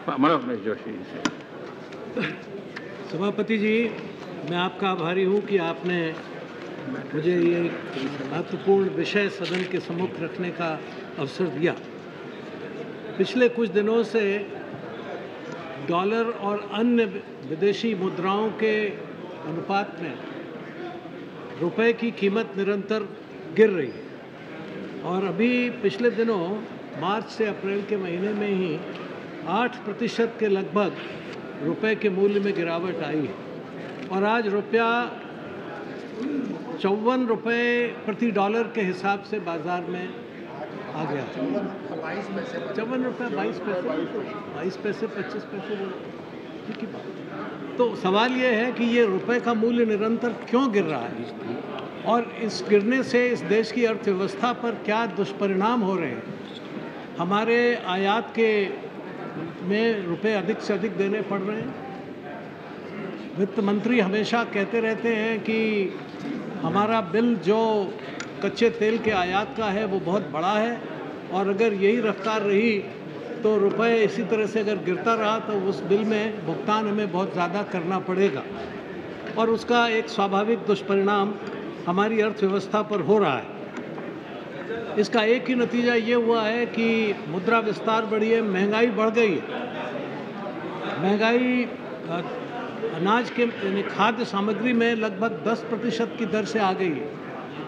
मनोज जोशी से। सभापति जी, मैं आपका आभारी हूं कि आपने मुझे ये महत्वपूर्ण विषय सदन के सम्मुख रखने का अवसर दिया। पिछले कुछ दिनों से डॉलर और अन्य विदेशी मुद्राओं के अनुपात में रुपए की कीमत निरंतर गिर रही है और अभी पिछले दिनों मार्च से अप्रैल के महीने में ही 8% के लगभग रुपए के मूल्य में गिरावट आई है और आज रुपया 54 रुपये प्रति डॉलर के हिसाब से बाजार में आ गया। 54 रुपये 22 पैसे 25 पैसे ठीक ही बात। तो सवाल ये है कि ये रुपए का मूल्य निरंतर क्यों गिर रहा है और इस गिरने से इस देश की अर्थव्यवस्था पर क्या दुष्परिणाम हो रहे हैं। हमारे आयात के में रुपए अधिक से अधिक देने पड़ रहे हैं। वित्त मंत्री हमेशा कहते रहते हैं कि हमारा बिल जो कच्चे तेल के आयात का है वो बहुत बड़ा है और अगर यही रफ्तार रही तो रुपए इसी तरह से अगर गिरता रहा तो उस बिल में भुगतान हमें बहुत ज़्यादा करना पड़ेगा और उसका एक स्वाभाविक दुष्परिणाम हमारी अर्थव्यवस्था पर हो रहा है। इसका एक ही नतीजा ये हुआ है कि मुद्रा विस्तार बढ़ी है, महंगाई बढ़ गई है। महंगाई अनाज के यानी खाद्य सामग्री में लगभग 10% की दर से आ गई है।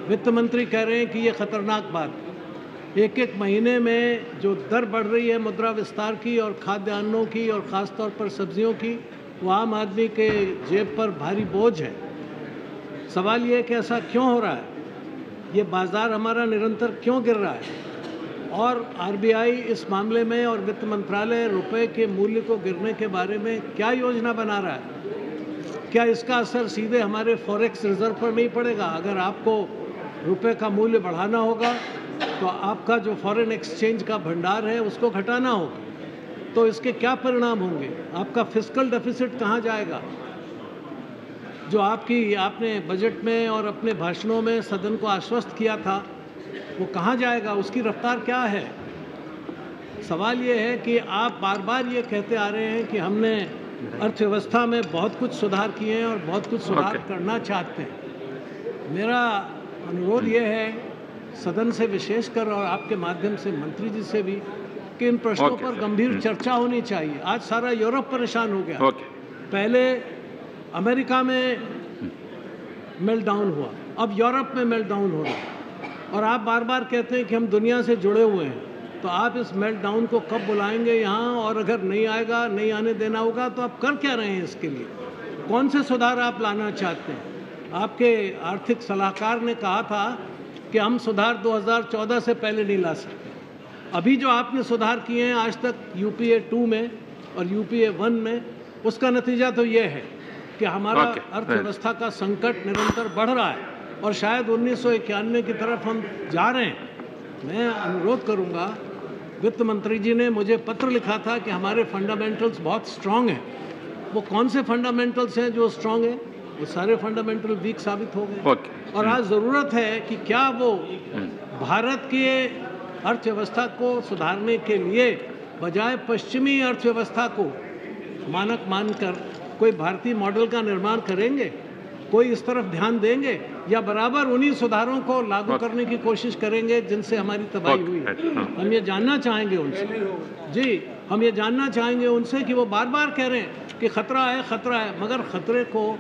वित्त मंत्री कह रहे हैं कि ये खतरनाक बात है। एक महीने में जो दर बढ़ रही है मुद्रा विस्तार की और खाद्यान्नों की और ख़ास तौर पर सब्जियों की, वो आम आदमी के जेब पर भारी बोझ है। सवाल ये है कि ऐसा क्यों हो रहा है, ये बाज़ार हमारा निरंतर क्यों गिर रहा है और आरबीआई इस मामले में और वित्त मंत्रालय रुपए के मूल्य को गिरने के बारे में क्या योजना बना रहा है। क्या इसका असर सीधे हमारे फॉरेक्स रिजर्व पर नहीं पड़ेगा। अगर आपको रुपए का मूल्य बढ़ाना होगा तो आपका जो फॉरेन एक्सचेंज का भंडार है उसको घटाना होगा, तो इसके क्या परिणाम होंगे। आपका फिस्कल डेफिसिट कहाँ जाएगा, जो आपने बजट में और अपने भाषणों में सदन को आश्वस्त किया था, वो कहाँ जाएगा, उसकी रफ्तार क्या है। सवाल ये है कि आप बार बार ये कहते आ रहे हैं कि हमने अर्थव्यवस्था में बहुत कुछ सुधार किए हैं और बहुत कुछ सुधार करना चाहते हैं। मेरा अनुरोध ये है सदन से विशेषकर और आपके माध्यम से मंत्री जी से भी कि इन प्रश्नों पर गंभीर चर्चा होनी चाहिए। आज सारा यूरोप परेशान हो गया। पहले अमेरिका में मेल्टडाउन हुआ, अब यूरोप में मेल्टडाउन हो रहा है और आप बार बार कहते हैं कि हम दुनिया से जुड़े हुए हैं, तो आप इस मेल्टडाउन को कब बुलाएंगे यहाँ, और अगर नहीं आएगा, नहीं आने देना होगा तो आप कर क्या रहे हैं इसके लिए, कौन से सुधार आप लाना चाहते हैं। आपके आर्थिक सलाहकार ने कहा था कि हम सुधार 2014 से पहले नहीं ला सकते। अभी जो आपने सुधार किए हैं आज तक यूपीए 2 में और यूपीए 1 में, उसका नतीजा तो ये है कि हमारा अर्थव्यवस्था का संकट निरंतर बढ़ रहा है और शायद 1991 की तरफ हम जा रहे हैं। मैं अनुरोध करूंगा, वित्त मंत्री जी ने मुझे पत्र लिखा था कि हमारे फंडामेंटल्स बहुत स्ट्रांग हैं। वो कौन से फंडामेंटल्स हैं जो स्ट्रांग हैं, वो सारे फंडामेंटल वीक साबित हो गए और आज ज़रूरत है कि क्या वो भारत के अर्थव्यवस्था को सुधारने के लिए बजाय पश्चिमी अर्थव्यवस्था को मानक मानकर कोई भारतीय मॉडल का निर्माण करेंगे, कोई इस तरफ ध्यान देंगे, या बराबर उन्हीं सुधारों को लागू करने की कोशिश करेंगे जिनसे हमारी तबाही हुई है। हम ये जानना चाहेंगे उनसे, जी हम ये जानना चाहेंगे उनसे कि वो बार बार कह रहे हैं कि खतरा है, मगर खतरे को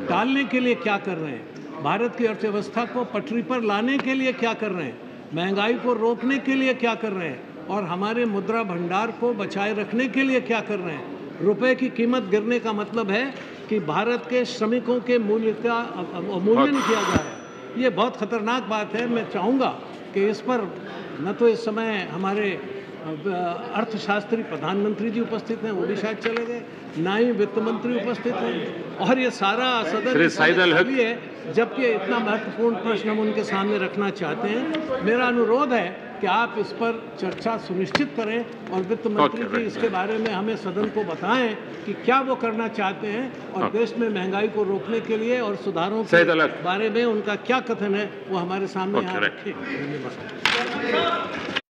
टालने के लिए क्या कर रहे हैं, भारत की अर्थव्यवस्था को पटरी पर लाने के लिए क्या कर रहे हैं, महंगाई को रोकने के लिए क्या कर रहे हैं और हमारे मुद्रा भंडार को बचाए रखने के लिए क्या कर रहे हैं। रुपए की कीमत गिरने का मतलब है कि भारत के श्रमिकों के मूल्य का अवमूल्यन किया जा रहा है। ये बहुत खतरनाक बात है। मैं चाहूँगा कि इस पर न तो इस समय हमारे अर्थशास्त्री प्रधानमंत्री जी उपस्थित हैं, वो भी शायद चले गए, ना ही वित्त मंत्री उपस्थित हैं और ये सारा सदन खाली है, जबकि इतना महत्वपूर्ण प्रश्न हम उनके सामने रखना चाहते हैं। मेरा अनुरोध है कि आप इस पर चर्चा सुनिश्चित करें और वित्त मंत्री जी इसके बारे में हमें सदन को बताएं कि क्या वो करना चाहते हैं और देश में महंगाई को रोकने के लिए और सुधारों के बारे में उनका क्या कथन है, वो हमारे सामने यहाँ रखें। धन्यवाद।